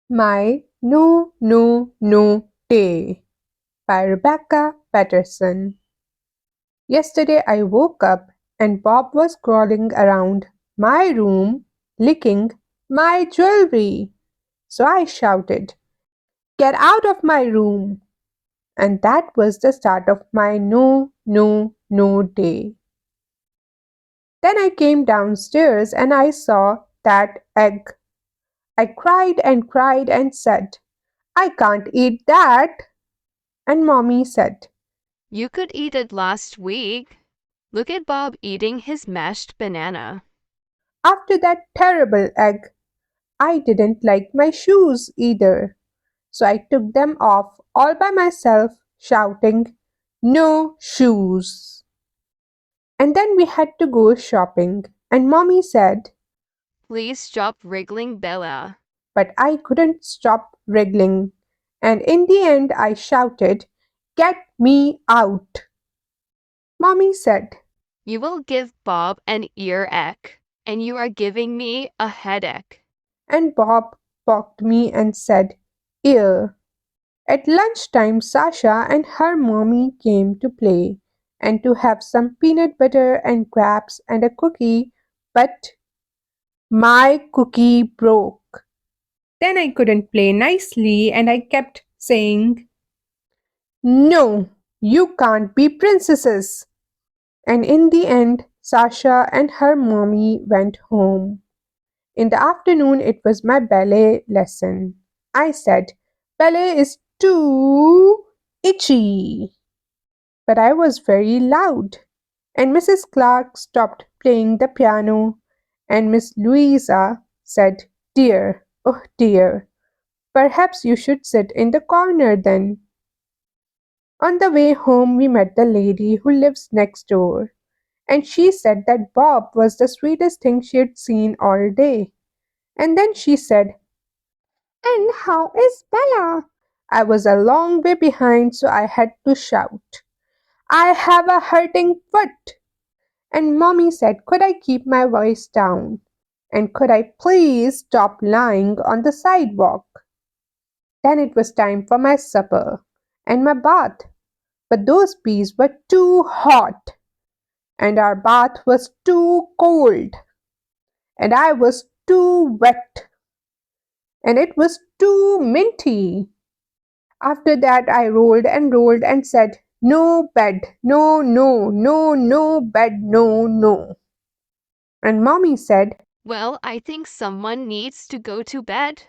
My No, No, No Day by Rebecca Patterson. Yesterday I woke up and Bob was crawling around my room licking my jewelry. So I shouted, "Get out of my room!" And that was the start of my No, No, No Day. Then I came downstairs and I saw that egg. I cried and cried and said, "I can't eat that." And Mommy said, You could eat it last week. Look at Bob eating his mashed banana. after that terrible egg, I didn't like my shoes either. So I took them off all by myself, shouting, "No shoes." And then we had to go shopping, and Mommy said, Please stop wriggling, Bella. but I couldn't stop wriggling. And in the end, I shouted, "Get me out." Mommy said, You will give Bob an earache, and you are giving me a headache. and Bob poked me and said, "Ear." At lunchtime, Sasha and her mommy came to play and to have some peanut butter and crabs and a cookie, but my cookie broke. Then I couldn't play nicely and I kept saying, "No, you can't be princesses." And in the end, Sasha and her mommy went home. In the afternoon, it was my ballet lesson. I said, "Ballet is too itchy." But I was very loud, and Mrs. Clark stopped playing the piano, and Miss Louisa said, "Dear, oh dear, perhaps you should sit in the corner then." On the way home, we met the lady who lives next door, and she said that Bob was the sweetest thing she had seen all day. And then she said, "And how is Bella?" I was a long way behind, so I had to shout, "I have a hurting foot." And Mommy said, could I keep my voice down? And could I please stop lying on the sidewalk? Then it was time for my supper and my bath. But those peas were too hot, and our bath was too cold, and I was too wet, and it was too minty. After that, I rolled and rolled and said, "No bed, no, no, no, no bed, no, no." And Mommy said, Well, I think someone needs to go to bed.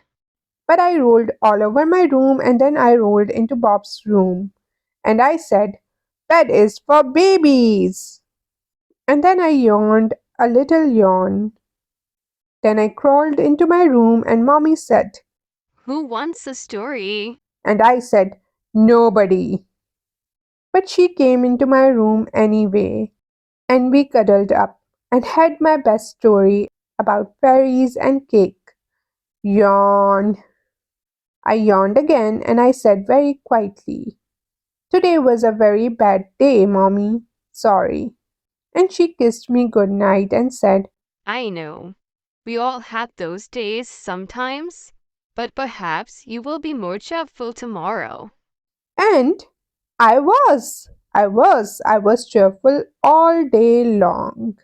but I rolled all over my room and then I rolled into Bob's room. And I said, "Bed is for babies." And then I yawned a little yawn. Then I crawled into my room and Mommy said, Who wants a story? and I said, "Nobody." But she came into my room anyway, and we cuddled up and had my best story about fairies and cake. Yawn. I yawned again and I said very quietly, "Today was a very bad day, Mommy. Sorry." And she kissed me good night and said, I know. We all have those days sometimes, but perhaps you will be more cheerful tomorrow. and I was cheerful all day long.